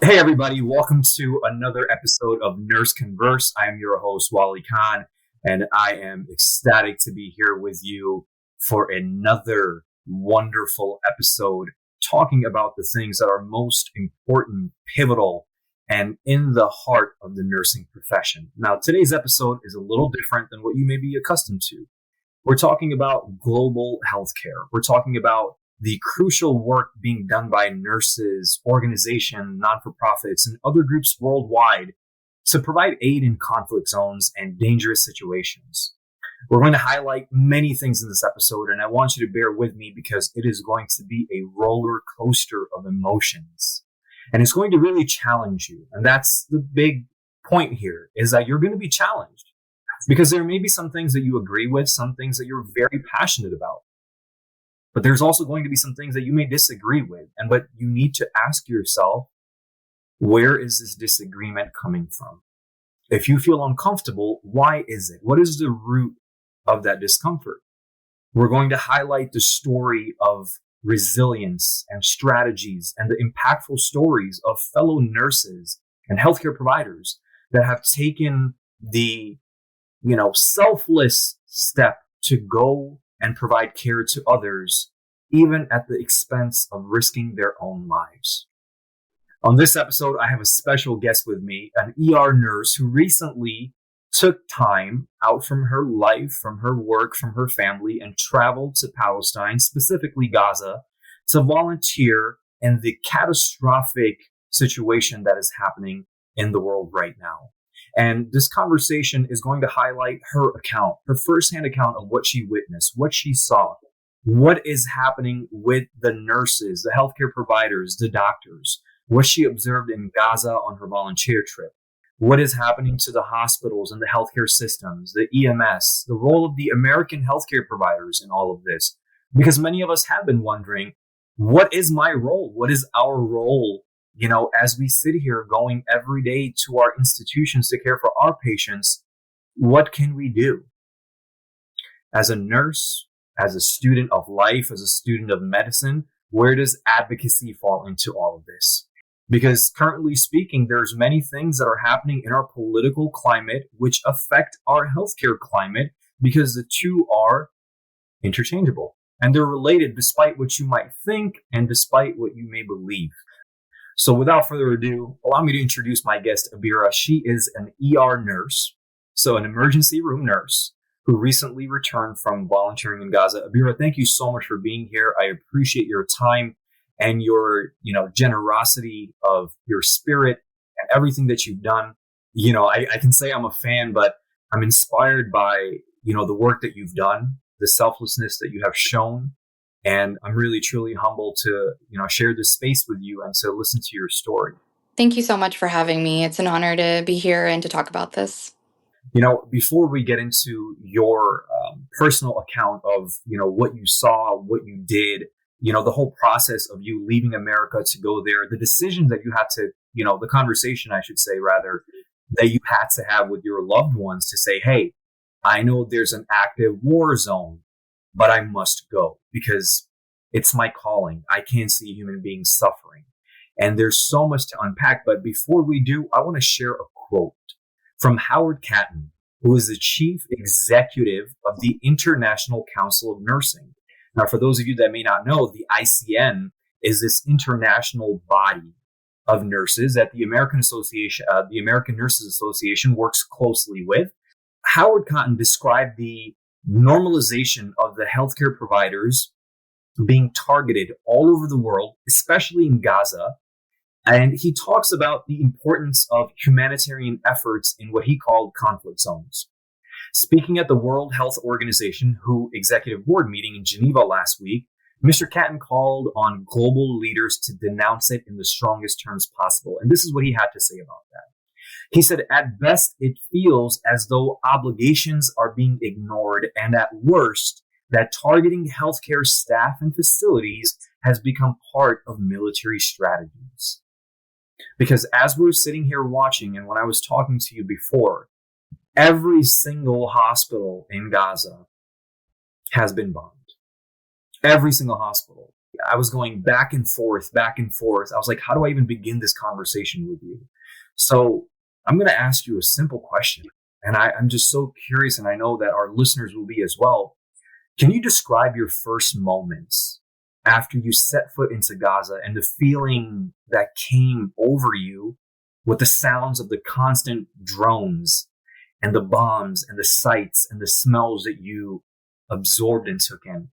Hey everybody, welcome to another episode of Nurse Converse. I am your host, Wali Khan, and I am ecstatic to be here with you for another wonderful episode talking about the things that are most important, pivotal, and in the heart of the nursing profession. Now, today's episode is a little different than what you may be accustomed to. We're talking about global healthcare. We're talking about the crucial work being done by nurses, organizations, non-for-profits, and other groups worldwide to provide aid in conflict zones and dangerous situations. We're going to highlight many things in this episode, and I want you to bear with me because it is going to be a roller coaster of emotions. And it's going to really challenge you. And that's the big point here, is that you're going to be challenged because there may be some things that you agree with, some things that you're very passionate about. But there's also going to be some things that you may disagree with. But you need to ask yourself, where is this disagreement coming from? If you feel uncomfortable, why is it? What is the root of that discomfort? We're going to highlight the story of resilience and strategies and the impactful stories of fellow nurses and healthcare providers that have taken the, selfless step to go and provide care to others, even at the expense of risking their own lives. On this episode, I have a special guest with me, an ER nurse who recently took time out from her life, from her work, from her family, and traveled to Palestine, specifically Gaza, to volunteer in the catastrophic situation that is happening in the world right now. And this conversation is going to highlight her account, her firsthand account of what she witnessed, what she saw, what is happening with the nurses, the healthcare providers, the doctors, what she observed in Gaza on her volunteer trip, what is happening to the hospitals and the healthcare systems, the EMS, the role of the American healthcare providers in all of this. Because many of us have been wondering, what is my role? What is our role? As we sit here going every day to our institutions to care for our patients, what can we do? As a nurse, as a student of life, as a student of medicine, where does advocacy fall into all of this? Because currently speaking, there's many things that are happening in our political climate which affect our healthcare climate because the two are interchangeable and they're related despite what you might think and despite what you may believe. So without further ado, allow me to introduce my guest, Abeerah. She is an ER nurse, so an emergency room nurse, who recently returned from volunteering in Gaza. Abeerah, thank you so much for being here. I appreciate your time and your, generosity of your spirit and everything that you've done. I can say I'm a fan, but I'm inspired by, the work that you've done, the selflessness that you have shown. And I'm really, truly humbled to, share this space with you and to listen to your story. Thank you so much for having me. It's an honor to be here and to talk about this. Before we get into your personal account of, what you saw, what you did, the whole process of you leaving America to go there, the decision that you had to, the conversation, I should say, rather, that you had to have with your loved ones to say, hey, I know there's an active war zone, but I must go because it's my calling. I can't see human beings suffering. And there's so much to unpack. But before we do, I want to share a quote from Howard Catton, who is the chief executive of the International Council of Nursing. Now, for those of you that may not know, the ICN is this international body of nurses that the American Nurses Association works closely with. Howard Catton described the normalization of the healthcare providers being targeted all over the world, especially in Gaza. And he talks about the importance of humanitarian efforts in what he called conflict zones. Speaking at the World Health Organization WHO Executive Board meeting in Geneva last week, Mr. Catton called on global leaders to denounce it in the strongest terms possible. And this is what he had to say about that. He said, at best, it feels as though obligations are being ignored, and at worst, that targeting healthcare staff and facilities has become part of military strategies. Because as we're sitting here watching, and when I was talking to you before, every single hospital in Gaza has been bombed. Every single hospital. I was going back and forth, back and forth. I was like, how do I even begin this conversation with you? So I'm going to ask you a simple question. And I'm just so curious, and I know that our listeners will be as well. Can you describe your first moments after you set foot into Gaza and the feeling that came over you with the sounds of the constant drones and the bombs and the sights and the smells that you absorbed and took in?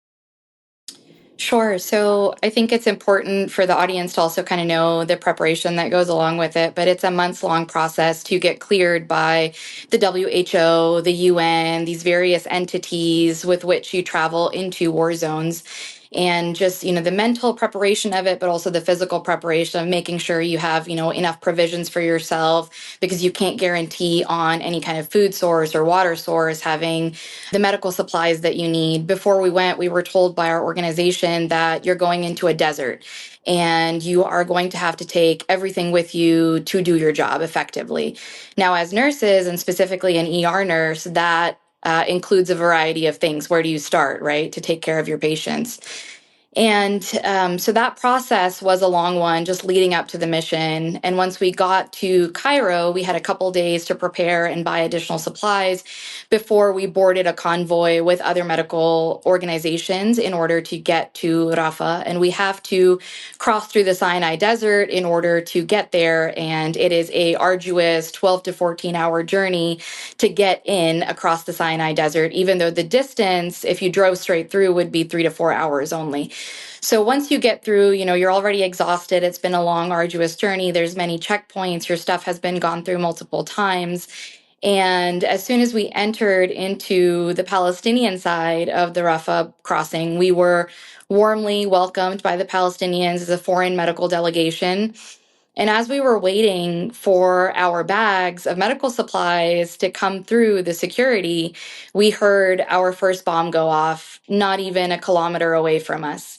Sure. So I think it's important for the audience to also kind of know the preparation that goes along with it. But it's a months long process to get cleared by the WHO, the UN, these various entities with which you travel into war zones. And just, the mental preparation of it, but also the physical preparation of making sure you have, enough provisions for yourself because you can't guarantee on any kind of food source or water source having the medical supplies that you need. Before we went, we were told by our organization that you're going into a desert and you are going to have to take everything with you to do your job effectively. Now, as nurses, and specifically an ER nurse, that includes a variety of things. Where do you start, right, to take care of your patients? And so that process was a long one, just leading up to the mission. And once we got to Cairo, we had a couple days to prepare and buy additional supplies before we boarded a convoy with other medical organizations in order to get to Rafah. And we have to cross through the Sinai Desert in order to get there. And it is a arduous 12 to 14-hour journey to get in across the Sinai Desert, even though the distance, if you drove straight through, would be 3 to 4 hours only. So once you get through, you're already exhausted. It's been a long, arduous journey. There's many checkpoints. Your stuff has been gone through multiple times. And as soon as we entered into the Palestinian side of the Rafah crossing, we were warmly welcomed by the Palestinians as a foreign medical delegation. And as we were waiting for our bags of medical supplies to come through the security, we heard our first bomb go off, not even a kilometer away from us.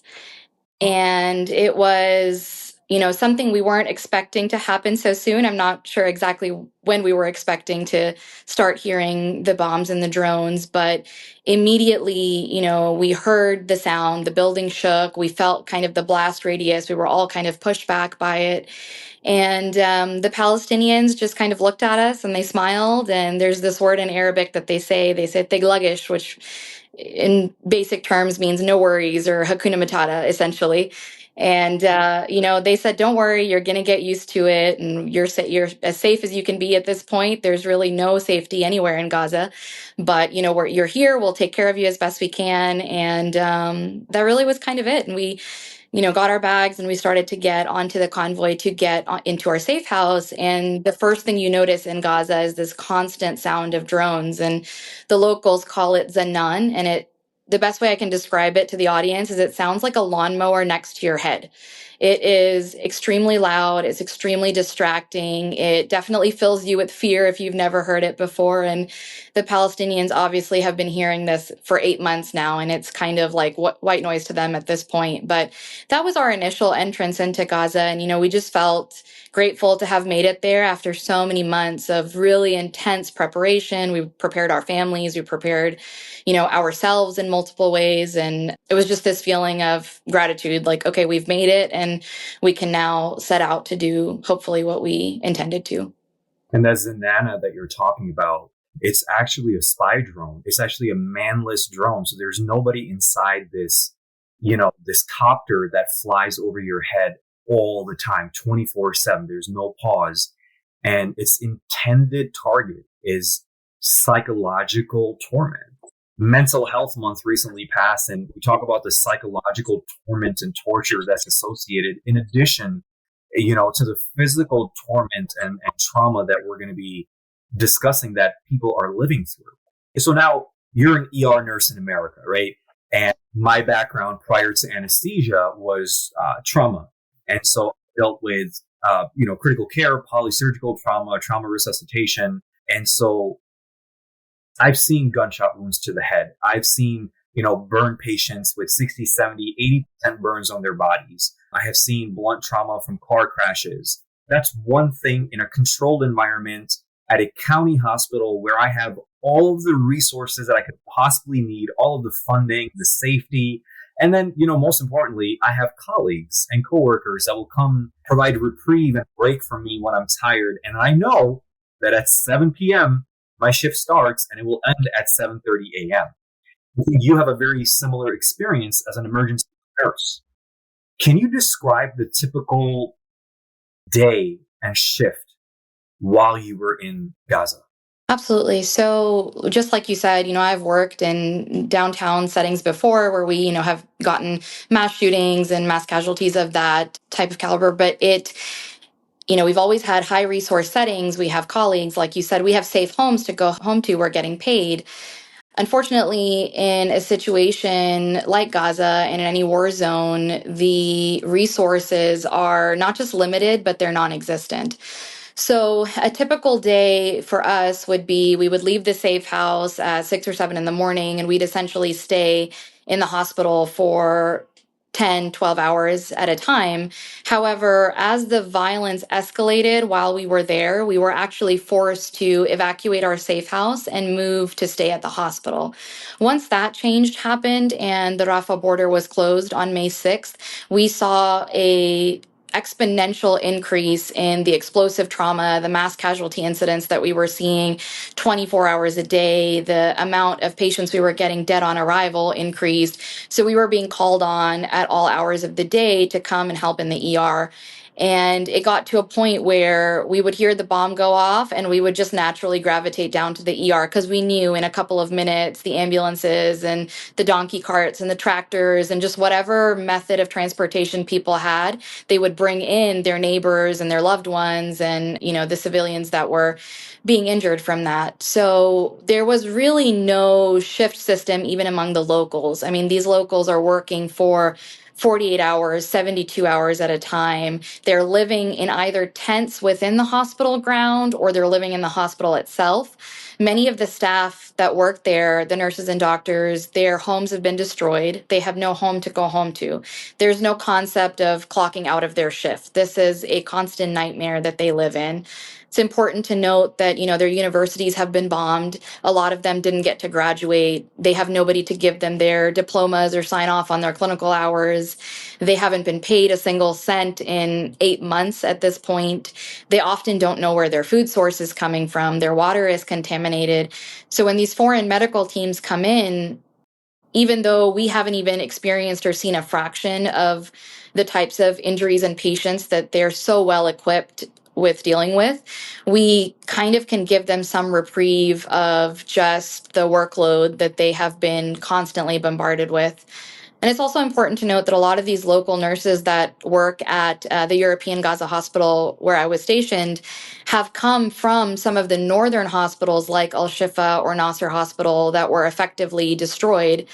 And it was, something we weren't expecting to happen so soon. I'm not sure exactly when we were expecting to start hearing the bombs and the drones, but immediately, we heard the sound, the building shook, we felt kind of the blast radius, we were all kind of pushed back by it. And the Palestinians just kind of looked at us and they smiled. And there's this word in Arabic that they said tiglagish, which in basic terms means no worries or hakuna matata, essentially. And they said, "Don't worry, you're gonna get used to it, and you're as safe as you can be at this point. There's really no safety anywhere in Gaza, but you're here. We'll take care of you as best we can." And that really was kind of it. And we got our bags and we started to get onto the convoy to get into our safe house. And the first thing you notice in Gaza is this constant sound of drones. And the locals call it Zanan. And the best way I can describe it to the audience is it sounds like a lawnmower next to your head. It is extremely loud. It's extremely distracting. It definitely fills you with fear if you've never heard it before. And the Palestinians obviously have been hearing this for 8 months now, and it's kind of like white noise to them at this point. But that was our initial entrance into Gaza. And, we just felt grateful to have made it there after so many months of really intense preparation. We prepared our families, we prepared, ourselves in multiple ways. And it was just this feeling of gratitude, like, okay, we've made it and we can now set out to do hopefully what we intended to. And that Zenana that you're talking about, it's actually a spy drone. It's actually a manless drone. So there's nobody inside this, this copter that flies over your head all the time, 24/7. There's no pause. And its intended target is psychological torment. Mental Health Month recently passed, and we talk about the psychological torment and torture that's associated, in addition, to the physical torment and trauma that we're going to be discussing that people are living through. So now you're an ER nurse in America, right? And my background prior to anesthesia was trauma. And so I dealt with, critical care, polysurgical trauma, trauma resuscitation. And so I've seen gunshot wounds to the head. I've seen, burn patients with 60, 70, 80% burns on their bodies. I have seen blunt trauma from car crashes. That's one thing in a controlled environment at a county hospital where I have all of the resources that I could possibly need, all of the funding, the safety, And then, most importantly, I have colleagues and coworkers that will come provide reprieve and break from me when I'm tired. And I know that at 7 p.m., my shift starts and it will end at 7:30 a.m. I think you have a very similar experience as an emergency nurse. Can you describe the typical day and shift while you were in Gaza? Absolutely. So, just like you said, I've worked in downtown settings before where we, have gotten mass shootings and mass casualties of that type of caliber. But we've always had high resource settings. We have colleagues, like you said, we have safe homes to go home to. We're getting paid. Unfortunately, in a situation like Gaza and in any war zone, the resources are not just limited, but they're non existent. So, a typical day for us would be we would leave the safe house at 6 or 7 in the morning, and we'd essentially stay in the hospital for 10, 12 hours at a time. However, as the violence escalated while we were there, we were actually forced to evacuate our safe house and move to stay at the hospital. Once that change happened and the Rafah border was closed on May 6th, we saw a exponential increase in the explosive trauma, the mass casualty incidents that we were seeing 24 hours a day. The amount of patients we were getting dead on arrival increased. So we were being called on at all hours of the day to come and help in the ER. And it got to a point where we would hear the bomb go off and we would just naturally gravitate down to the ER because we knew in a couple of minutes the ambulances and the donkey carts and the tractors and just whatever method of transportation people had, they would bring in their neighbors and their loved ones and, the civilians that were being injured from that. So there was really no shift system even among the locals. I mean, these locals are working for 48 hours, 72 hours at a time. They're living in either tents within the hospital ground or they're living in the hospital itself. Many of the staff that work there, the nurses and doctors, their homes have been destroyed. They have no home to go home to. There's no concept of clocking out of their shift. This is a constant nightmare that they live in. It's important to note that, their universities have been bombed. A lot of them didn't get to graduate. They have nobody to give them their diplomas or sign off on their clinical hours. They haven't been paid a single cent in 8 months at this point. They often don't know where their food source is coming from. Their water is contaminated. So when these foreign medical teams come in, even though we haven't even experienced or seen a fraction of the types of injuries and patients that they're so well equipped with dealing with, we kind of can give them some reprieve of just the workload that they have been constantly bombarded with. And it's also important to note that a lot of these local nurses that work at the European Gaza hospital where I was stationed have come from some of the northern hospitals like Al Shifa or Nasser Hospital that were effectively destroyed.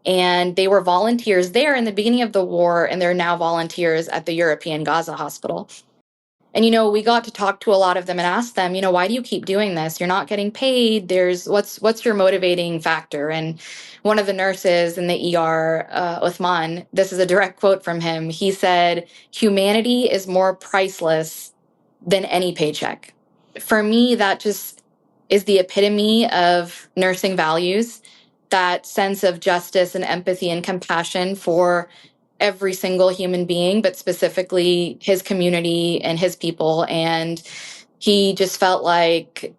And they were volunteers there in the beginning of the war, and they're now volunteers at the European Gaza hospital. And we got to talk to a lot of them and ask them, why do you keep doing this? You're not getting paid. There's what's your motivating factor? And one of the nurses in the ER, Uthman, this is a direct quote from him. He said, "Humanity is more priceless than any paycheck." For me, that just is the epitome of nursing values, that sense of justice and empathy and compassion for every single human being, but specifically his community and his people. And he just felt like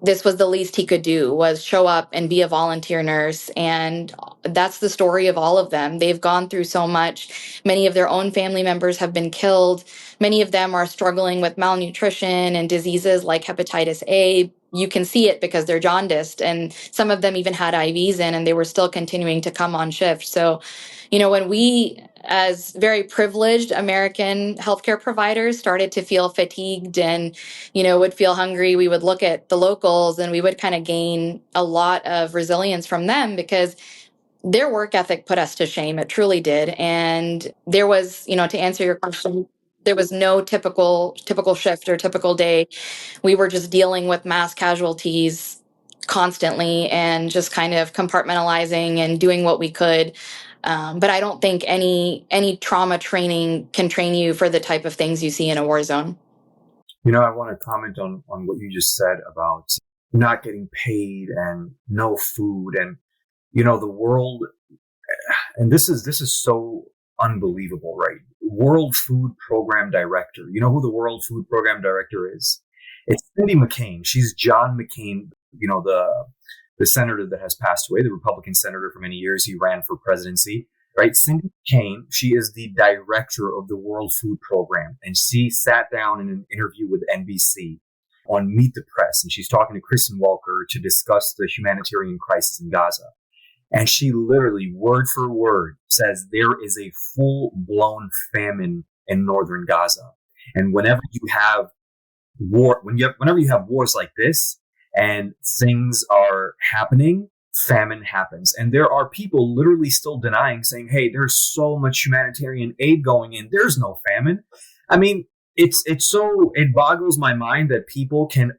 this was the least he could do, was show up and be a volunteer nurse. And that's the story of all of them. They've gone through so much. Many of their own family members have been killed. Many of them are struggling with malnutrition and diseases like hepatitis A. You can see it because they're jaundiced, and some of them even had IVs in and they were still continuing to come on shift. So, when we, as very privileged American healthcare providers, started to feel fatigued and would feel hungry, we would look at the locals and we would kind of gain a lot of resilience from them because their work ethic put us to shame. It truly did. And there was, to answer your question, there was no typical shift or typical day. We were just dealing with mass casualties constantly and just kind of compartmentalizing and doing what we could. But I don't think any trauma training can train you for the type of things you see in a war zone. I want to comment on what you just said about not getting paid and no food. And, the world, and this is so unbelievable, right? World Food Program Director. You know who the World Food Program Director is? It's Cindy McCain. She's John McCain, the senator that has passed away, the Republican senator for many years. He ran for presidency, right? Cindy McCain, she is the director of the World Food Program. And she sat down in an interview with NBC on Meet the Press. And she's talking to Kristen Welker to discuss the humanitarian crisis in Gaza. And she literally, word for word, says there is a full-blown famine in northern Gaza. And whenever you have whenever you have wars like this and things are happening, famine happens. And there are people literally still denying, saying, hey, there's so much humanitarian aid going in. There's no famine. I mean, it boggles my mind that people can,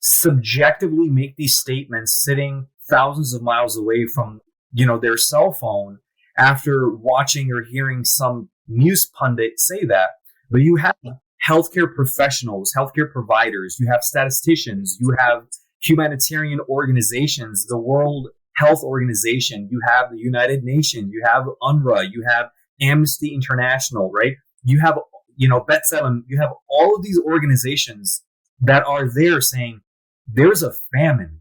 subjectively make these statements sitting thousands of miles away from, their cell phone after watching or hearing some news pundit say that. But you have healthcare professionals, healthcare providers, you have statisticians, you have humanitarian organizations, the World Health Organization, you have the United Nations, you have UNRWA, you have Amnesty International, right? You have, B'Tselem, you have all of these organizations that are there saying there's a famine.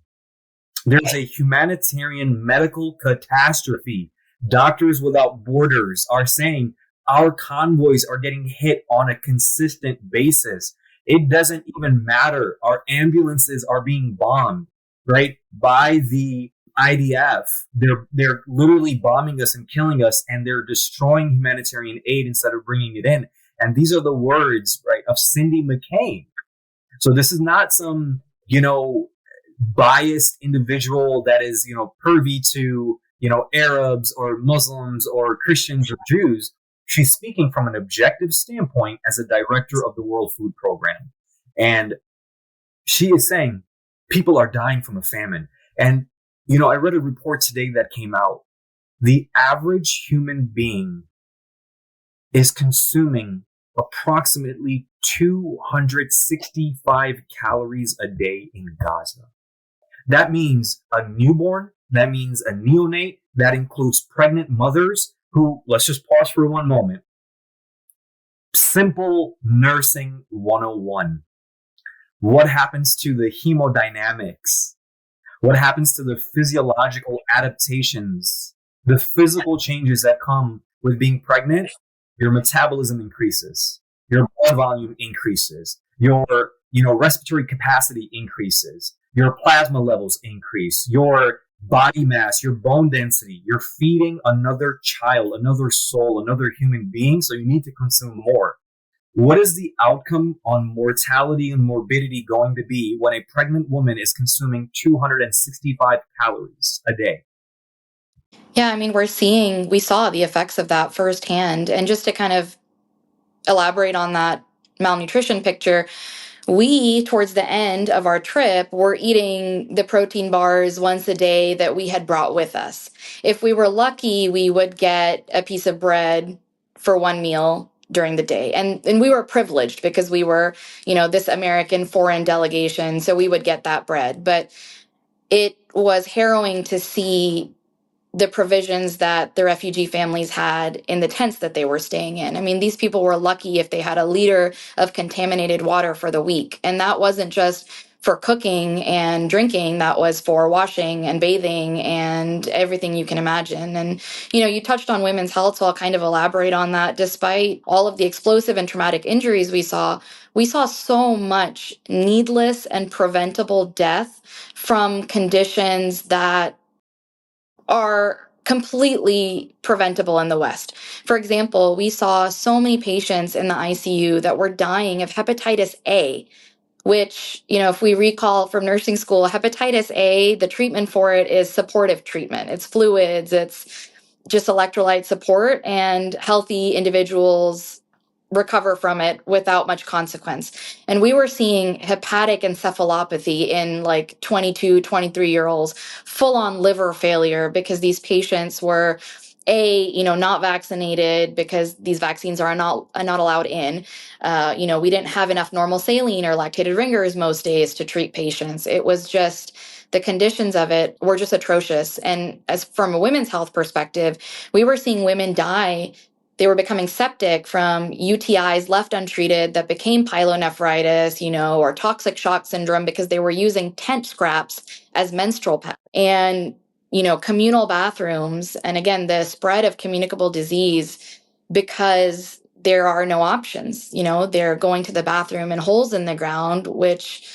There's a humanitarian medical catastrophe. Doctors Without Borders are saying our convoys are getting hit on a consistent basis. It doesn't even matter. Our ambulances are being bombed, right, by the IDF. They're literally bombing us and killing us, and they're destroying humanitarian aid instead of bringing it in. And these are the words, right, of Cindy McCain. So this is not some, biased individual that is, pervy to, Arabs or Muslims or Christians or Jews. She's speaking from an objective standpoint as a director of the World Food Program. And she is saying people are dying from a famine. And, I read a report today that came out. The average human being is consuming approximately 265 calories a day in Gaza. That means a newborn, that means a neonate, that includes pregnant mothers who, let's just pause for one moment. Simple nursing 101. What happens to the hemodynamics? What happens to the physiological adaptations, the physical changes that come with being pregnant? Your metabolism increases, your blood volume increases, your respiratory capacity increases, your plasma levels increase, your body mass, your bone density. You're feeding another child, another soul, another human being, so you need to consume more. What is the outcome on mortality and morbidity going to be when a pregnant woman is consuming 265 calories a day? Yeah, I mean, we saw the effects of that firsthand. And just to kind of elaborate on that malnutrition picture, we, towards the end of our trip, were eating the protein bars once a day that we had brought with us. If we were lucky, we would get a piece of bread for one meal during the day. And we were privileged because we were, this American foreign delegation, so we would get that bread. But it was harrowing to see the provisions that the refugee families had in the tents that they were staying in. I mean, these people were lucky if they had a liter of contaminated water for the week. And that wasn't just for cooking and drinking, that was for washing and bathing and everything you can imagine. And, you touched on women's health, so I'll kind of elaborate on that. Despite all of the explosive and traumatic injuries we saw so much needless and preventable death from conditions that are completely preventable in the West. For example, we saw so many patients in the ICU that were dying of hepatitis A, which, if we recall from nursing school, hepatitis A, the treatment for it is supportive treatment. It's fluids, it's just electrolyte support, and healthy individuals recover from it without much consequence. And we were seeing hepatic encephalopathy in like 22, 23-year-olds, full on liver failure because these patients were not vaccinated because these vaccines are not allowed in. We didn't have enough normal saline or lactated ringers most days to treat patients. It was just the conditions of it were just atrocious. And as from a women's health perspective, we were seeing women die. They were becoming septic from UTIs left untreated that became pyelonephritis, or toxic shock syndrome because they were using tent scraps as menstrual pads. And, communal bathrooms, and again, the spread of communicable disease because there are no options. They're going to the bathroom in holes in the ground, which,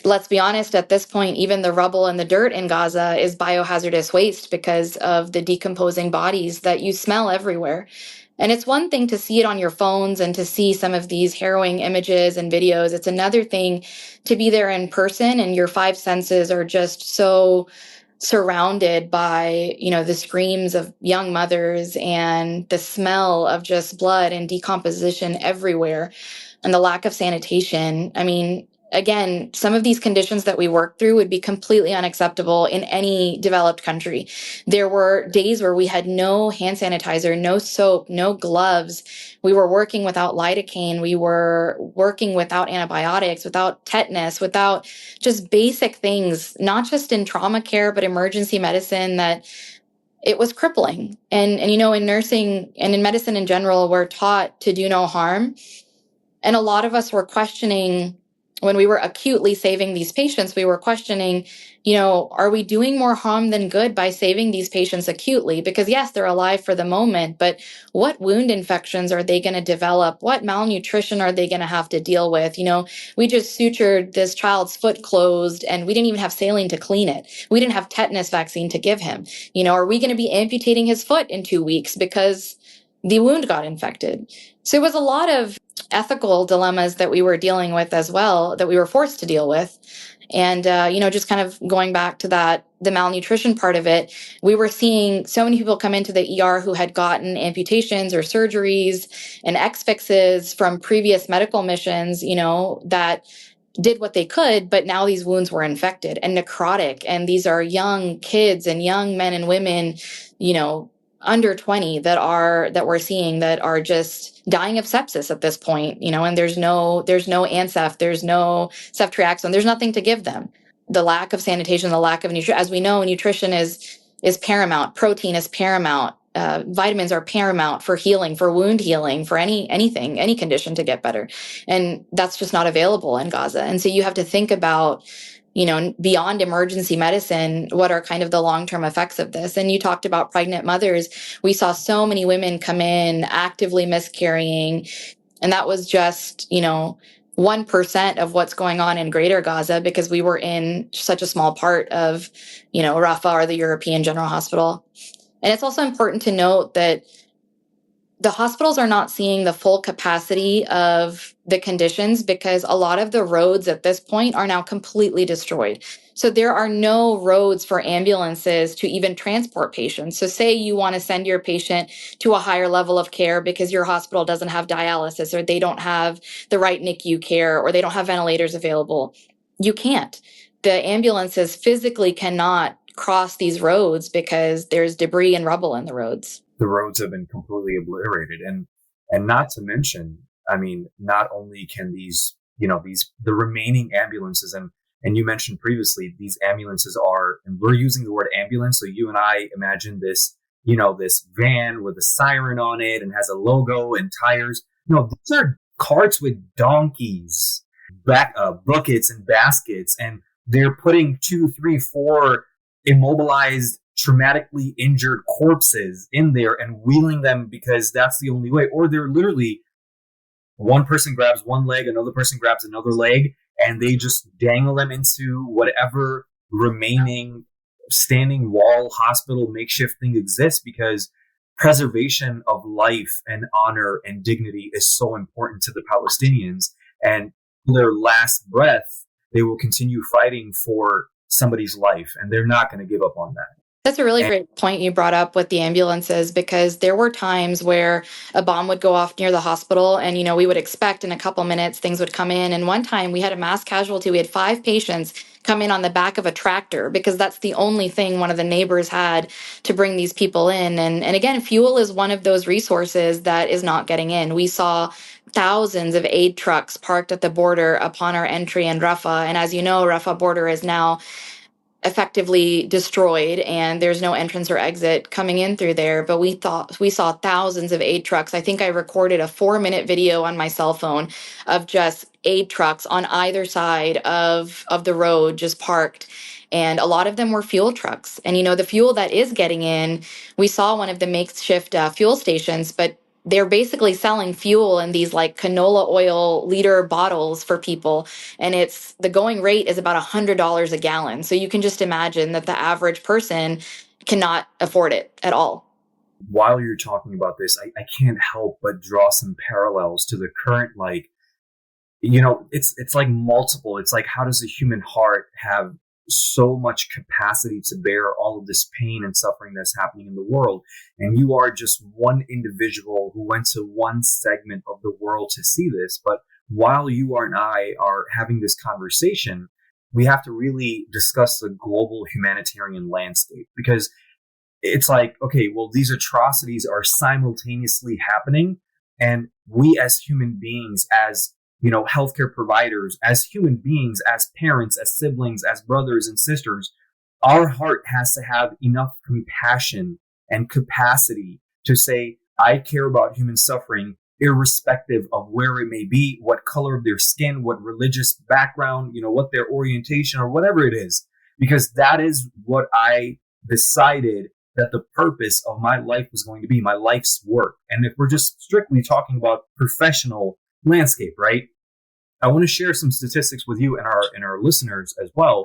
let's be honest, at this point, even the rubble and the dirt in Gaza is biohazardous waste because of the decomposing bodies that you smell everywhere. And it's one thing to see it on your phones and to see some of these harrowing images and videos. It's another thing to be there in person, and your five senses are just so surrounded by, the screams of young mothers and the smell of just blood and decomposition everywhere and the lack of sanitation. I mean, again, some of these conditions that we work through would be completely unacceptable in any developed country. There were days where we had no hand sanitizer, no soap, no gloves. We were working without lidocaine. We were working without antibiotics, without tetanus, without just basic things, not just in trauma care, but emergency medicine, that it was crippling. And in nursing and in medicine in general, we're taught to do no harm. And a lot of us were questioning, when we were acutely saving these patients, we were questioning, are we doing more harm than good by saving these patients acutely? Because yes, they're alive for the moment, but what wound infections are they going to develop? What malnutrition are they going to have to deal with? We just sutured this child's foot closed and we didn't even have saline to clean it. We didn't have tetanus vaccine to give him. Are we going to be amputating his foot in 2 weeks because the wound got infected? So it was a lot of ethical dilemmas that we were dealing with as well, that we were forced to deal with. And, just kind of going back to that, the malnutrition part of it, we were seeing so many people come into the ER who had gotten amputations or surgeries and X-fixes from previous medical missions, that did what they could, but now these wounds were infected and necrotic. And these are young kids and young men and women, under 20 that we're seeing that are just dying of sepsis at this point, and there's no Ancef, there's no ceftriaxone, there's nothing to give them. The lack of sanitation, the lack of nutrition, as we know, nutrition is paramount. Protein is paramount. Vitamins are paramount for healing, for wound healing, for anything, any condition to get better. And that's just not available in Gaza. And so you have to think about, beyond emergency medicine, what are kind of the long-term effects of this? And you talked about pregnant mothers. We saw so many women come in actively miscarrying, and that was just, 1% of what's going on in Greater Gaza, because we were in such a small part of, Rafah, or the European General Hospital. And it's also important to note that the hospitals are not seeing the full capacity of the conditions because a lot of the roads at this point are now completely destroyed. So there are no roads for ambulances to even transport patients. So say you want to send your patient to a higher level of care because your hospital doesn't have dialysis, or they don't have the right NICU care, or they don't have ventilators available. You can't. The ambulances physically cannot cross these roads because there's debris and rubble in the roads. The roads have been completely obliterated, and not to mention, I mean, not only can these the remaining ambulances, and you mentioned previously, these ambulances are, and we're using the word ambulance, so you and I imagine this this van with a siren on it and has a logo and tires. These are carts with donkeys, buckets and baskets, and they're putting 2, 3, 4 immobilized, traumatically injured corpses in there and wheeling them because that's the only way. Or they're literally, one person grabs one leg, another person grabs another leg, and they just dangle them into whatever remaining standing wall hospital makeshift thing exists, because preservation of life and honor and dignity is so important to the Palestinians. And their last breath, they will continue fighting for somebody's life, and they're not going to give up on that. That's a really great point you brought up with the ambulances, because there were times where a bomb would go off near the hospital and, we would expect in a couple minutes things would come in. And one time we had a mass casualty. We had 5 patients come in on the back of a tractor because that's the only thing one of the neighbors had to bring these people in. And again, fuel is one of those resources that is not getting in. We saw thousands of aid trucks parked at the border upon our entry in Rafah. And as you know, Rafah border is now effectively destroyed and there's no entrance or exit coming in through there. But we saw thousands of aid trucks. I think I recorded a 4-minute video on my cell phone of just aid trucks on either side of the road just parked. And a lot of them were fuel trucks. And the fuel that is getting in, we saw one of the makeshift fuel stations, but they're basically selling fuel in these like canola oil liter bottles for people, and it's the going rate is about $100 a gallon. So you can just imagine that the average person cannot afford it at all. While you're talking about this, I can't help but draw some parallels to the current, like, it's like multiple. It's like, how does the human heart have so much capacity to bear all of this pain and suffering that's happening in the world? And you are just one individual who went to one segment of the world to see this. But while you and I are having this conversation, we have to really discuss the global humanitarian landscape, because it's like, okay, well, these atrocities are simultaneously happening. And we as human beings, as healthcare providers, as human beings, as parents, as siblings, as brothers and sisters, our heart has to have enough compassion and capacity to say, I care about human suffering, irrespective of where it may be, what color of their skin, what religious background, what their orientation or whatever it is, because that is what I decided that the purpose of my life was going to be, my life's work. And if we're just strictly talking about professional landscape, right? I want to share some statistics with you and our listeners as well,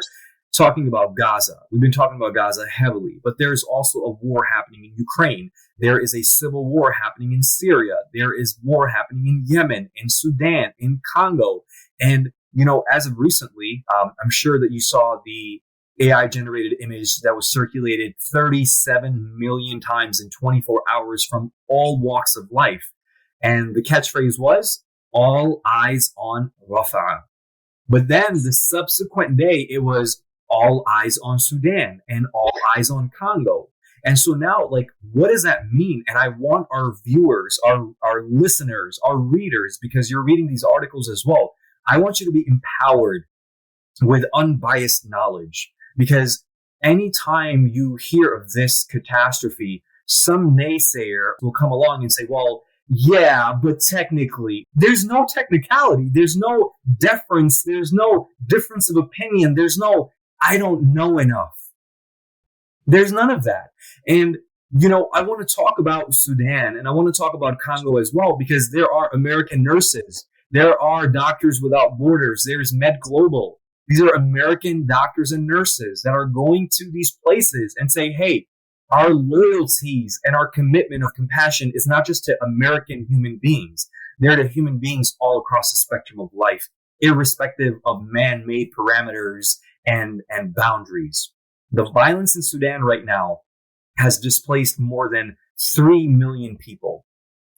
talking about Gaza. We've been talking about Gaza heavily, but there's also a war happening in Ukraine. There is a civil war happening in Syria. There is war happening in Yemen, in Sudan, in Congo. And, as of recently, I'm sure that you saw the AI generated image that was circulated 37 million times in 24 hours from all walks of life. And the catchphrase was, all eyes on Rafah. But then the subsequent day, it was all eyes on Sudan and all eyes on Congo. And so now, like, what does that mean? And I want our viewers, our listeners, our readers, because you're reading these articles as well, I want you to be empowered with unbiased knowledge. Because anytime you hear of this catastrophe, some naysayer will come along and say, well, yeah, but technically, there's no technicality. There's no deference. There's no difference of opinion. There's no, I don't know enough. There's none of that. And, I want to talk about Sudan and I want to talk about Congo as well, because there are American nurses. There are Doctors Without Borders. There's Med Global. These are American doctors and nurses that are going to these places and say, hey, our loyalties and our commitment of compassion is not just to American human beings. They're to human beings all across the spectrum of life, irrespective of man-made parameters and boundaries. The violence in Sudan right now has displaced more than 3 million people,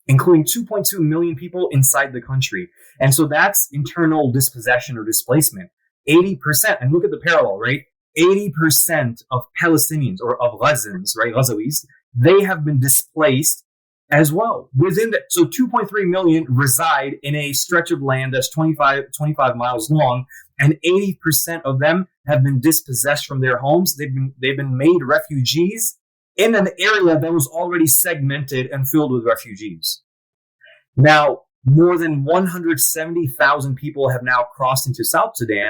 including 2.2 million people inside the country. And so that's internal dispossession or displacement. 80%, and look at the parallel, right? 80% of Palestinians or of Gazans, right, Gazawis, they have been displaced as well. Within that, so 2.3 million reside in a stretch of land that's 25 miles long, and 80% of them have been dispossessed from their homes. They've been made refugees in an area that was already segmented and filled with refugees. Now, more than 170,000 people have now crossed into South Sudan,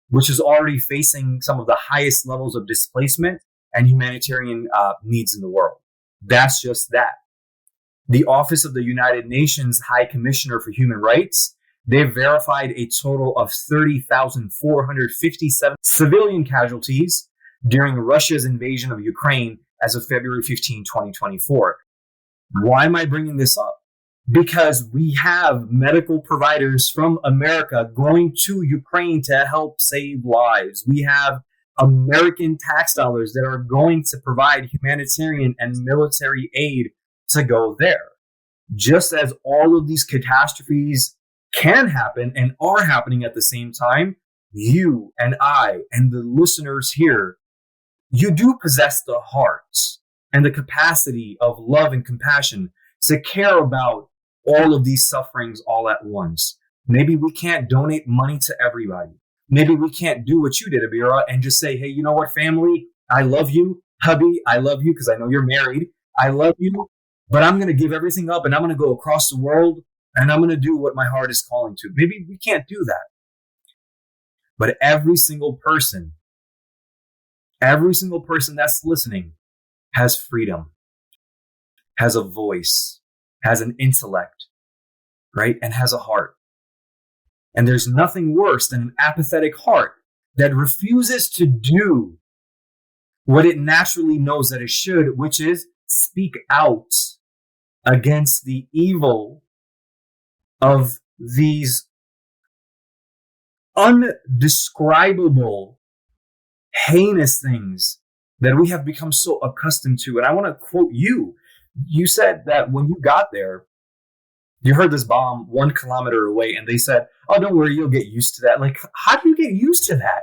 which is already facing some of the highest levels of displacement and humanitarian needs in the world. That's just that. The Office of the United Nations High Commissioner for Human Rights, they've verified a total of 30,457 civilian casualties during Russia's invasion of Ukraine as of February 15, 2024. Why am I bringing this up? Because we have medical providers from America going to Ukraine to help save lives. We have American tax dollars that are going to provide humanitarian and military aid to go there. Just as all of these catastrophes can happen and are happening at the same time, you and I and the listeners here, you do possess the heart and the capacity of love and compassion to care about all of these sufferings all at once. Maybe we can't donate money to everybody. Maybe we can't do what you did, Abeerah, and just say, hey, you know what, family? I love you. Hubby, I love you because I know you're married. I love you, but I'm going to give everything up and I'm going to go across the world and I'm going to do what my heart is calling to. Maybe we can't do that. But every single person that's listening has freedom, has a voice, has an intellect, right? And has a heart. And there's nothing worse than an apathetic heart that refuses to do what it naturally knows that it should, which is speak out against the evil of these undescribable, heinous things that we have become so accustomed to. And I want to quote you. You said that when you got there, you heard this bomb 1 kilometer away, and they said, oh, don't worry, you'll get used to that. Like, how do you get used to that?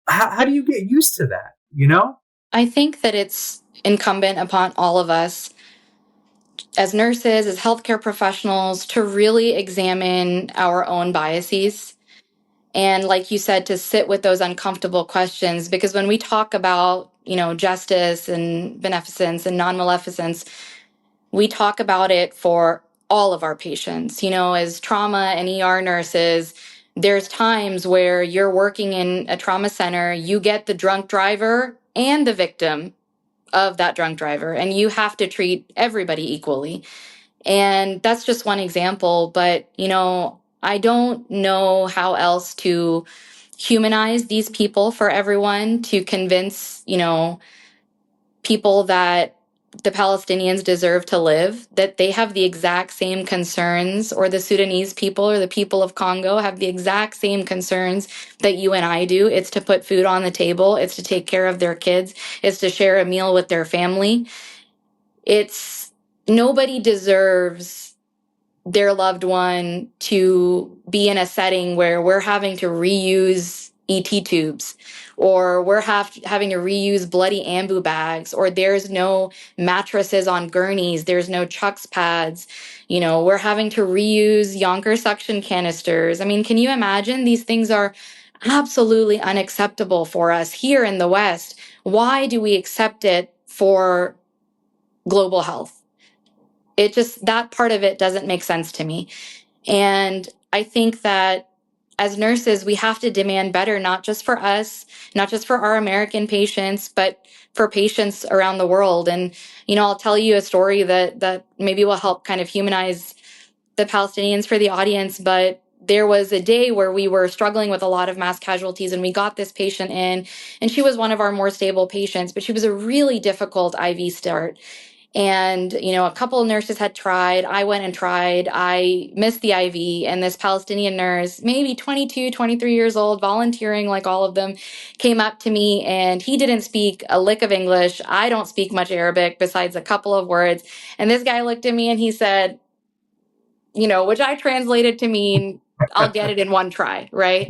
How do you get used to that? You know? I think that it's incumbent upon all of us as nurses, as healthcare professionals, to really examine our own biases. And like you said, to sit with those uncomfortable questions, because when we talk about, justice and beneficence and non-maleficence, we talk about it for all of our patients. As trauma and ER nurses, there's times where you're working in a trauma center, you get the drunk driver and the victim of that drunk driver, and you have to treat everybody equally. And that's just one example, but I don't know how else to humanize these people for everyone, to convince, people that the Palestinians deserve to live, that they have the exact same concerns, or the Sudanese people or the people of Congo have the exact same concerns that you and I do. It's to put food on the table, it's to take care of their kids, it's to share a meal with their family. It's nobody deserves their loved one to be in a setting where we're having to reuse ET tubes, or we're having to reuse bloody ambu bags, or there's no mattresses on gurneys, there's no chucks pads, we're having to reuse Yonker suction canisters. I mean, can you imagine? These things are absolutely unacceptable for us here in the West. Why do we accept it for global health? It just, that part of it doesn't make sense to me. And I think that as nurses, we have to demand better, not just for us, not just for our American patients, but for patients around the world. And, I'll tell you a story that maybe will help kind of humanize the Palestinians for the audience. But there was a day where we were struggling with a lot of mass casualties, and we got this patient in, and she was one of our more stable patients, but she was a really difficult IV start. And, a couple of nurses had tried. I went and tried. I missed the IV. And this Palestinian nurse, maybe 22, 23 years old, volunteering like all of them, came up to me, and he didn't speak a lick of English. I don't speak much Arabic besides a couple of words. And this guy looked at me and he said, which I translated to mean, I'll get it in one try, right?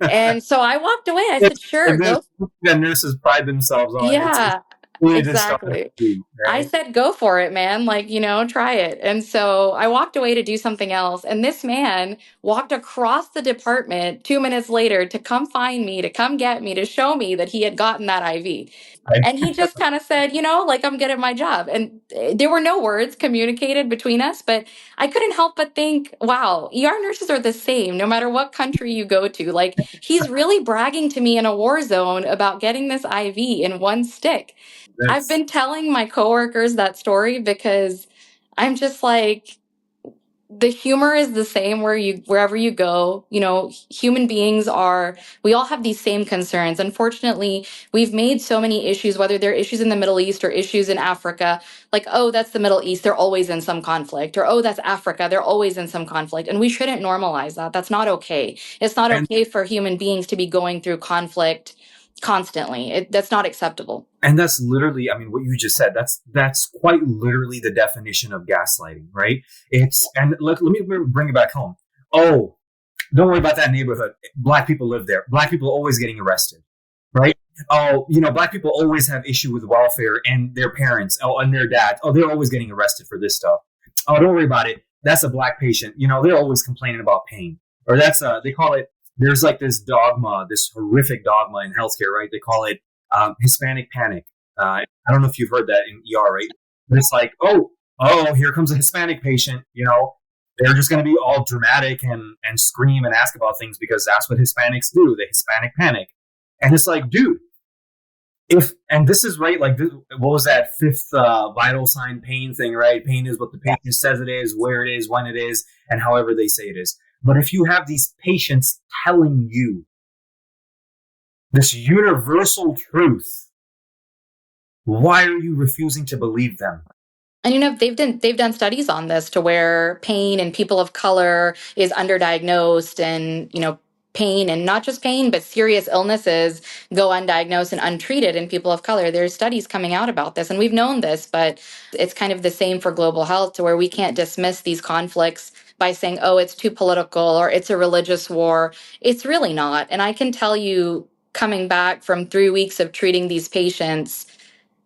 And so I walked away. I said, sure, And go. that nurses pride themselves on. It's Yeah, really just something exactly. to do, I right? said, go for it, man. Like, try it. And so I walked away to do something else. And this man walked across the department 2 minutes later to come find me, to come get me, to show me that he had gotten that IV. And he just kind of said, like, I'm good at my job. And there were no words communicated between us, but I couldn't help but think, wow, ER nurses are the same no matter what country you go to. Like, he's really bragging to me in a war zone about getting this IV in one stick. I've That's been telling my coworkers that story because I'm just like, the humor is the same wherever you go. Human beings we all have these same concerns. Unfortunately, we've made so many issues, whether they're issues in the Middle East or issues in Africa, like, oh, that's the Middle East, they're always in some conflict, or oh, that's Africa, they're always in some conflict. And we shouldn't normalize that. That's not okay. It's not and okay for human beings to be going through conflict constantly. That's not acceptable. and that's literally, I mean, what you just said. That's quite literally the definition of gaslighting, right? It's and let me bring it back home. Oh, don't worry about that neighborhood. Black people live there. Black people are always getting arrested, right? Oh, black people always have issue with welfare and their parents, oh, and their dads. Oh, they're always getting arrested for this stuff. Oh, don't worry about it. That's a black patient. They're always complaining about pain, or they call it there's like this dogma, this horrific dogma in healthcare, right? They call it Hispanic panic. I don't know if you've heard that in ER, right? But it's like, oh, here comes a Hispanic patient. They're just going to be all dramatic and scream and ask about things because that's what Hispanics do. The Hispanic panic, and it's like, dude, and this is right, like, what was that fifth vital sign pain thing, right? Pain is what the patient says it is, where it is, when it is, and however they say it is. But if you have these patients telling you this universal truth, why are you refusing to believe them? And they've done studies on this to where pain in people of color is underdiagnosed, and pain, and not just pain but serious illnesses, go undiagnosed and untreated in people of color. There's studies coming out about this, and we've known this, but it's kind of the same for global health, to where we can't dismiss these conflicts by saying, oh, it's too political or it's a religious war. It's really not. And I can tell you, coming back from 3 weeks of treating these patients,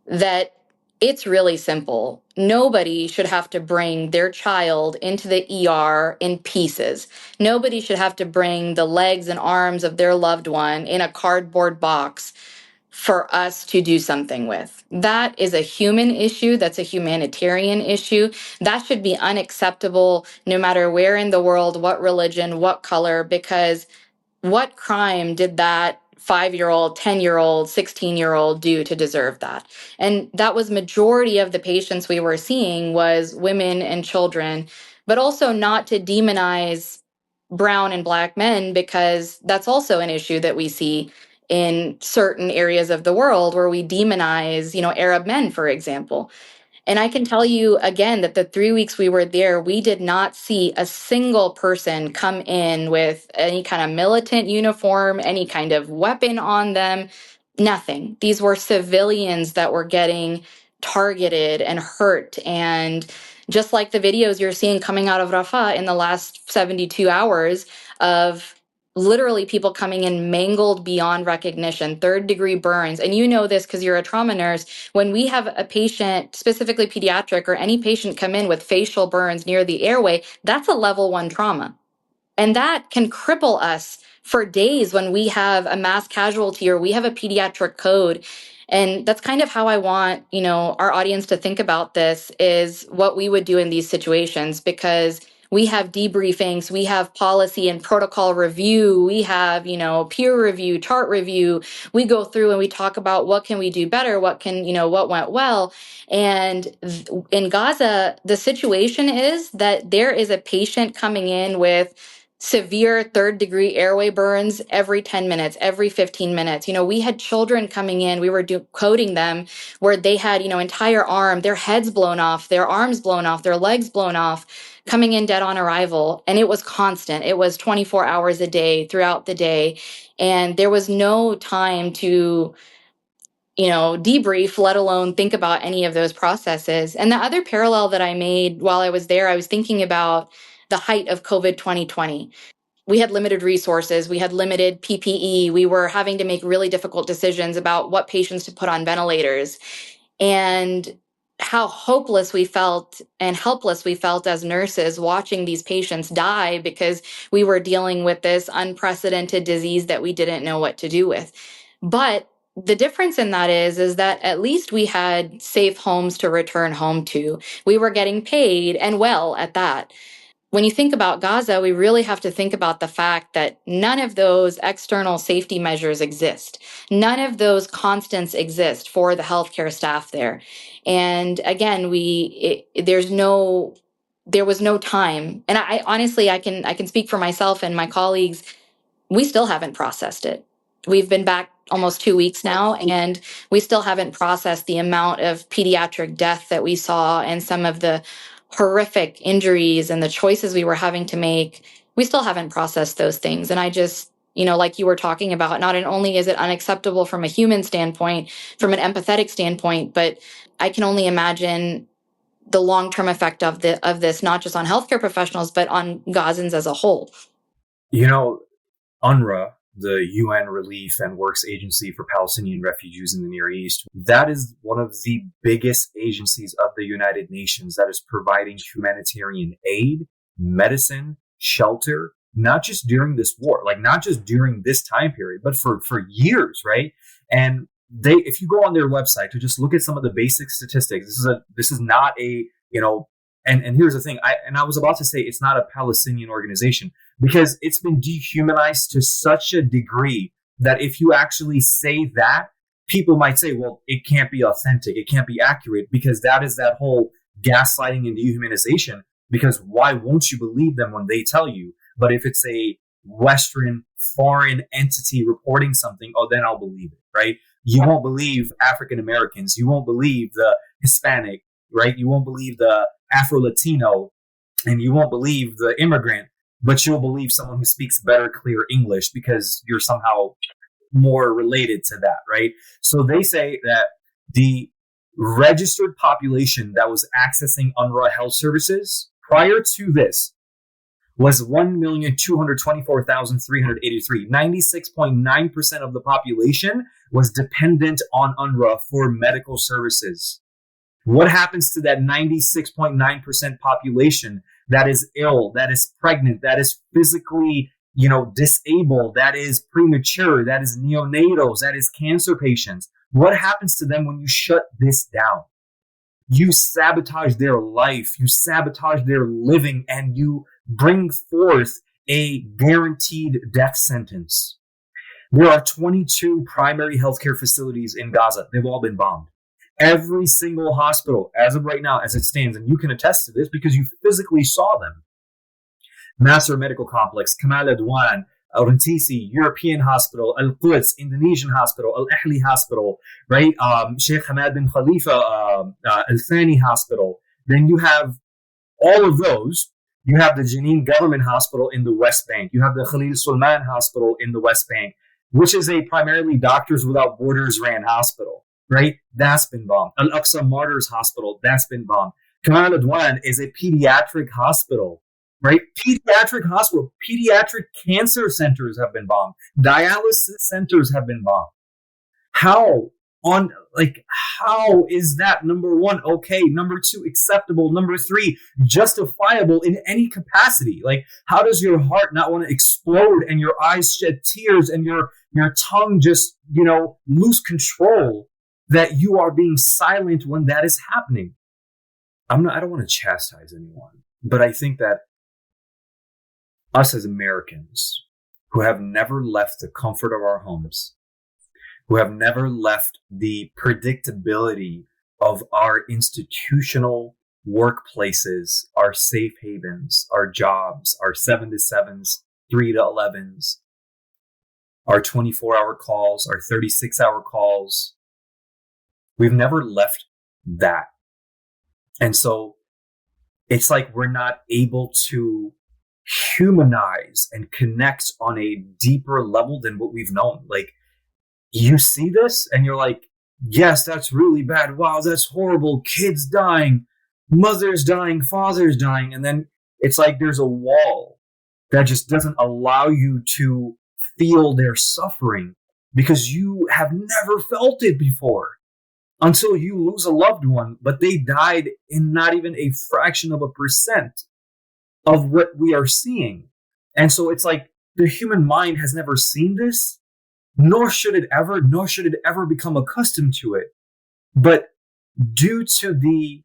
that it's really simple. Nobody should have to bring their child into the ER in pieces. Nobody should have to bring the legs and arms of their loved one in a cardboard box for us to do something with. That is a human issue. That's a humanitarian issue. That should be unacceptable no matter where in the world, what religion, what color, because what crime did that 5-year-old, 10-year-old, 16-year-old do to deserve that? And that was majority of the patients we were seeing was women and children, but also not to demonize brown and black men, because that's also an issue that we see in certain areas of the world where we demonize, Arab men, for example. And I can tell you again that the 3 weeks we were there, we did not see a single person come in with any kind of militant uniform, any kind of weapon on them, nothing. These were civilians that were getting targeted and hurt. And just like the videos you're seeing coming out of Rafah in the last 72 hours of literally people coming in mangled beyond recognition, third-degree burns. And you know this because you're a trauma nurse. When we have a patient, specifically pediatric, or any patient come in with facial burns near the airway, that's a level 1 trauma. And that can cripple us for days when we have a mass casualty or we have a pediatric code. And that's kind of how I want, our audience to think about this, is what we would do in these situations, because we have debriefings, we have policy and protocol review, we have, peer review, chart review. We go through and we talk about what can we do better, what went well. And in Gaza, the situation is that there is a patient coming in with severe 3rd-degree airway burns every 10 minutes, every 15 minutes. We had children coming in, we were coding them where they had, entire arm, their heads blown off, their arms blown off, their legs blown off, coming in dead on arrival. And it was constant. It was 24 hours a day throughout the day. And there was no time to, debrief, let alone think about any of those processes. And the other parallel that I made while I was there, I was thinking about the height of COVID 2020. We had limited resources, we had limited PPE, we were having to make really difficult decisions about what patients to put on ventilators, and how hopeless we felt and helpless we felt as nurses watching these patients die because we were dealing with this unprecedented disease that we didn't know what to do with. But the difference in that is that at least we had safe homes to return home to. We were getting paid, and well at that. When you think about Gaza, we really have to think about the fact that none of those external safety measures exist. None of those constants exist for the healthcare staff there. And again, there was no time. And I honestly, I can speak for myself and my colleagues. We still haven't processed it. We've been back almost 2 weeks now, and we still haven't processed the amount of pediatric death that we saw and some of the horrific injuries and the choices we were having to make. We still haven't processed those things. And I just, like you were talking about, not only is it unacceptable from a human standpoint, from an empathetic standpoint, but I can only imagine the long-term effect of this, not just on healthcare professionals, but on Gazans as a whole. UNRWA, the UN Relief and Works Agency for Palestinian Refugees in the Near East, that is one of the biggest agencies of the United Nations that is providing humanitarian aid, medicine, shelter, not just during this war, like not just during this time period, but for years, right? And if you go on their website to just look at some of the basic statistics, this is not a, and here's the thing, I was about to say it's not a Palestinian organization, because it's been dehumanized to such a degree that if you actually say that, people might say, well, it can't be authentic, it can't be accurate, because that is that whole gaslighting and dehumanization. Because why won't you believe them when they tell you? But if it's a Western foreign entity reporting something, oh, then I'll believe it, right? You won't believe African Americans, you won't believe the Hispanic, right? You won't believe the Afro Latino, and you won't believe the immigrant, but you'll believe someone who speaks better, clear English because you're somehow more related to that, right? So they say that the registered population that was accessing UNRWA health services prior to this was 1,224,383. 96.9% of the population was dependent on UNRWA for medical services. What happens to that 96.9% population that is ill, that is pregnant, that is physically, disabled, that is premature, that is neonatals, that is cancer patients? What happens to them when you shut this down? You sabotage their life, you sabotage their living, and you bring forth a guaranteed death sentence. There are 22 primary healthcare facilities in Gaza. They've all been bombed. Every single hospital, as of right now, as it stands, and you can attest to this because you physically saw them. Nasser Medical Complex, Kamal Adwan, Al-Rantisi, European Hospital, Al-Quds, Indonesian Hospital, Al-Ahli Hospital, right? Sheikh Hamad bin Khalifa, Al-Thani Hospital. Then you have all of those. You have the Jenin Government Hospital in the West Bank. You have the Khalil Sulman Hospital in the West Bank, which is a primarily Doctors Without Borders ran hospital, right? That's been bombed. Al-Aqsa Martyrs Hospital, that's been bombed. Kamal Adwan is a pediatric hospital, right? Pediatric hospital, pediatric cancer centers have been bombed. Dialysis centers have been bombed. How is that, number one, okay? Number two, acceptable? Number three, justifiable in any capacity? Like, how does your heart not want to explode and your eyes shed tears and your tongue just, lose control that you are being silent when that is happening? I don't want to chastise anyone, but I think that us as Americans who have never left the comfort of our homes, who have never left the predictability of our institutional workplaces, our safe havens, our jobs, our 7 to 7s, 3 to 11s, our 24-hour calls, our 36-hour calls. We've never left that. And so it's like we're not able to humanize and connect on a deeper level than what we've known. Like, you see this and you're like, yes, that's really bad. Wow, that's horrible. Kids dying, mothers dying, fathers dying. And then it's like there's a wall that just doesn't allow you to feel their suffering because you have never felt it before until you lose a loved one, but they died in not even a fraction of a percent of what we are seeing. And so it's like the human mind has never seen this, nor should it ever become accustomed to it. But due to the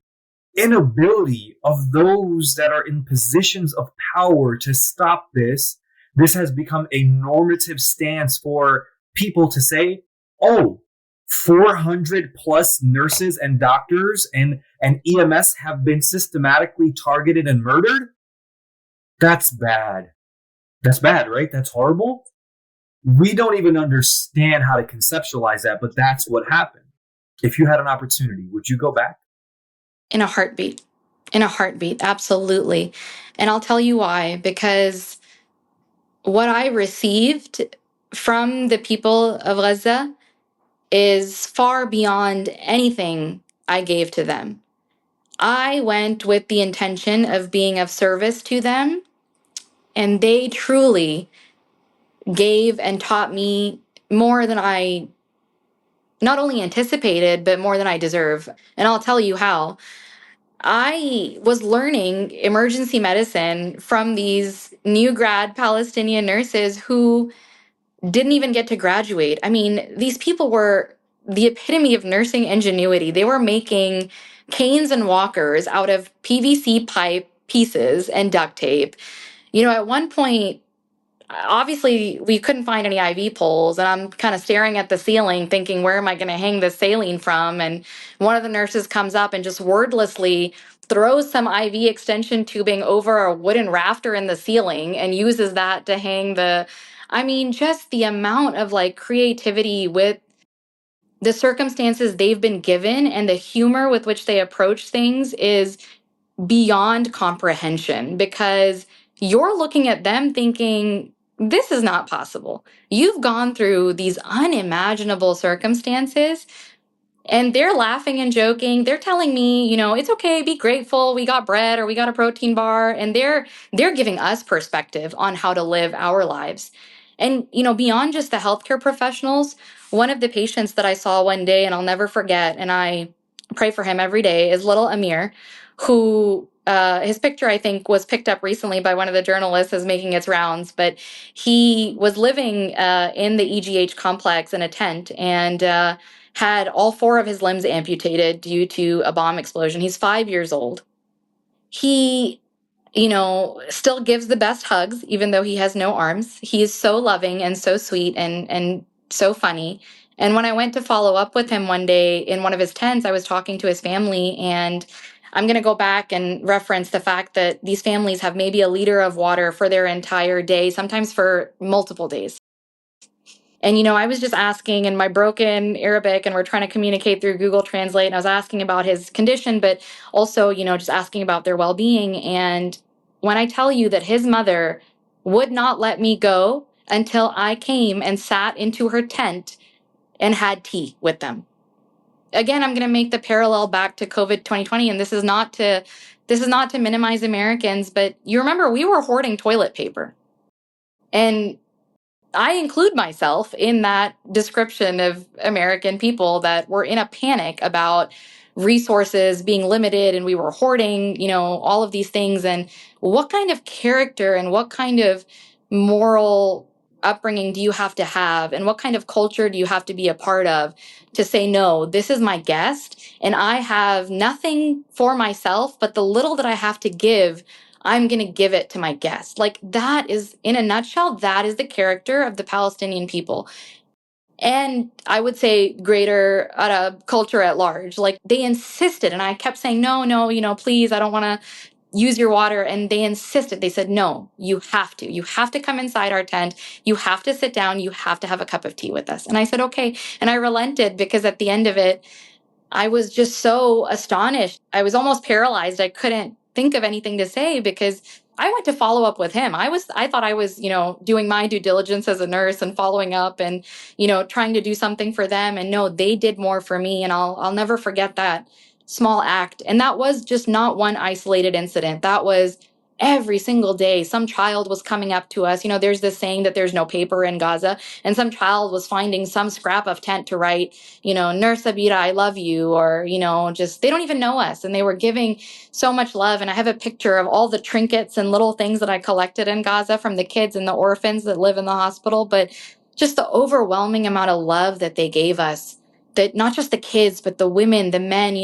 inability of those that are in positions of power to stop this, this has become a normative stance for people to say, oh, 400 plus nurses and doctors and EMS have been systematically targeted and murdered. That's bad. That's bad, right? That's horrible. We don't even understand how to conceptualize that, but that's what happened. If you had an opportunity, would you go back? In a heartbeat. In a heartbeat, absolutely. And I'll tell you why. Because what I received from the people of Gaza is far beyond anything I gave to them. I went with the intention of being of service to them, and they truly gave and taught me more than I not only anticipated, but more than I deserve. And I'll tell you how. I was learning emergency medicine from these new grad Palestinian nurses who didn't even get to graduate. I mean, these people were the epitome of nursing ingenuity. They were making canes and walkers out of PVC pipe pieces and duct tape. At one point, obviously we couldn't find any IV poles, and I'm kind of staring at the ceiling thinking, where am I going to hang this saline from? And one of the nurses comes up and just wordlessly throws some IV extension tubing over a wooden rafter in the ceiling and uses that to hang just the amount of like creativity with the circumstances they've been given and the humor with which they approach things is beyond comprehension, because you're looking at them thinking, this is not possible. You've gone through these unimaginable circumstances, and they're laughing and joking. They're telling me, it's okay, be grateful. We got bread or we got a protein bar, and they're giving us perspective on how to live our lives. And beyond just the healthcare professionals, one of the patients that I saw one day, and I'll never forget, and I pray for him every day, is little Amir, who his picture, I think, was picked up recently by one of the journalists as making its rounds. But he was living in the EGH complex in a tent, and had all four of his limbs amputated due to a bomb explosion. He's 5 years old. He, still gives the best hugs, even though he has no arms. He is so loving and so sweet and so funny. And when I went to follow up with him one day in one of his tents, I was talking to his family, and I'm going to go back and reference the fact that these families have maybe a liter of water for their entire day, sometimes for multiple days. And, I was just asking in my broken Arabic, and we're trying to communicate through Google Translate. And I was asking about his condition, but also, just asking about their well being. And when I tell you that his mother would not let me go until I came and sat into her tent and had tea with them. Again, I'm going to make the parallel back to COVID 2020. And this is not to minimize Americans, but you remember we were hoarding toilet paper. And I include myself in that description of American people that were in a panic about resources being limited, and we were hoarding, all of these things. And what kind of character and what kind of moral upbringing do you have, and what kind of culture do you have to be a part of to say, no, this is my guest and I have nothing for myself, but the little that I have to give, I'm going to give it to my guest. Like, that is, in a nutshell, that is the character of the Palestinian people. And I would say greater culture at large. Like, they insisted, and I kept saying, no, no, please, I don't want to use your water. And they insisted. They said, no, you have to. You have to come inside our tent. You have to sit down. You have to have a cup of tea with us. And I said, okay. And I relented, because at the end of it, I was just so astonished. I was almost paralyzed. I couldn't think of anything to say, because I went to follow up with him. I thought I was, doing my due diligence as a nurse and following up and, trying to do something for them. And no, they did more for me. And I'll never forget that small act. And that was just not one isolated incident. That was every single day. Some child was coming up to us. There's this saying that there's no paper in Gaza, and some child was finding some scrap of tent to write, Nurse Abeerah, I love you, or, just, they don't even know us. And they were giving so much love. And I have a picture of all the trinkets and little things that I collected in Gaza from the kids and the orphans that live in the hospital. But just the overwhelming amount of love that they gave us, that not just the kids, but the women, the men,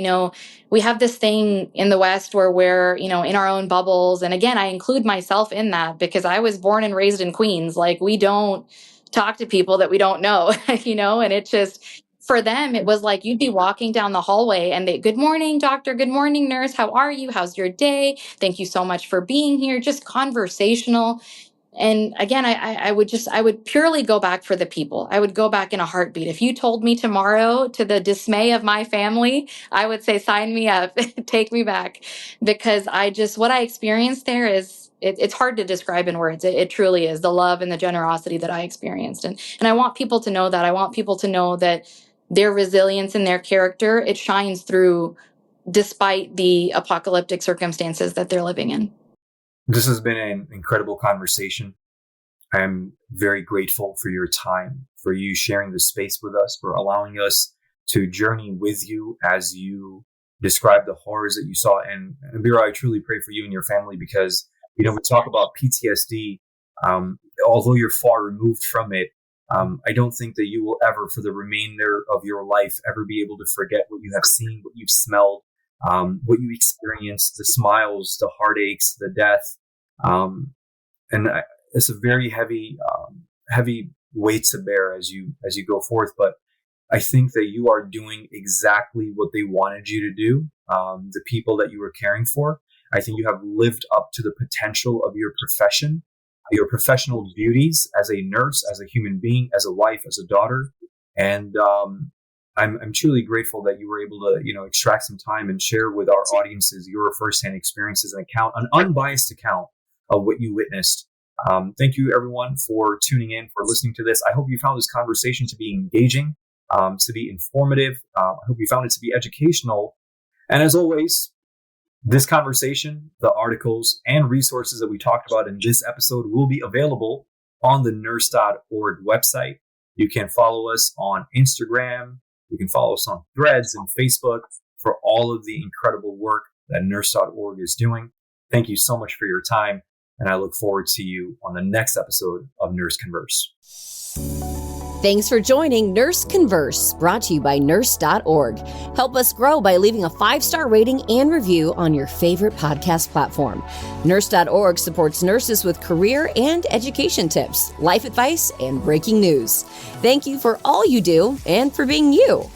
we have this thing in the West where we're, in our own bubbles. And again, I include myself in that, because I was born and raised in Queens. Like, we don't talk to people that we don't know, and it just, for them, it was like you'd be walking down the hallway and they, good morning, doctor, good morning, nurse, how are you? How's your day? Thank you so much for being here. Just conversational. And again, I would purely go back for the people. I would go back in a heartbeat. If you told me tomorrow, to the dismay of my family, I would say, sign me up, take me back, because what I experienced there is, it's hard to describe in words. It truly is the love and the generosity that I experienced. And I want people to know that. I want people to know that their resilience and their character, it shines through despite the apocalyptic circumstances that they're living in. This has been an incredible conversation. I'm very grateful for your time, for you sharing the space with us, for allowing us to journey with you as you describe the horrors that you saw. And Abeerah, I truly pray for you and your family because, we talk about PTSD. Although you're far removed from it, I don't think that you will ever, for the remainder of your life, ever be able to forget what you have seen, what you've smelled, what you experienced, the smiles, the heartaches, the death. It's a very heavy weight to bear as you go forth. But I think that you are doing exactly what they wanted you to do. The people that you were caring for, I think you have lived up to the potential of your profession, your professional duties as a nurse, as a human being, as a wife, as a daughter. And I'm truly grateful that you were able to, extract some time and share with our audiences your firsthand experiences and an unbiased account of what you witnessed. Thank you, everyone, for tuning in, for listening to this. I hope you found this conversation to be engaging, to be informative. I hope you found it to be educational. And as always, this conversation, the articles, and resources that we talked about in this episode will be available on the Nurse.org website. You can follow us on Instagram. You can follow us on Threads and Facebook for all of the incredible work that Nurse.org is doing. Thank you so much for your time, and I look forward to you on the next episode of Nurse Converse. Thanks for joining Nurse Converse, brought to you by Nurse.org. Help us grow by leaving a 5-star rating and review on your favorite podcast platform. Nurse.org supports nurses with career and education tips, life advice, and breaking news. Thank you for all you do and for being you.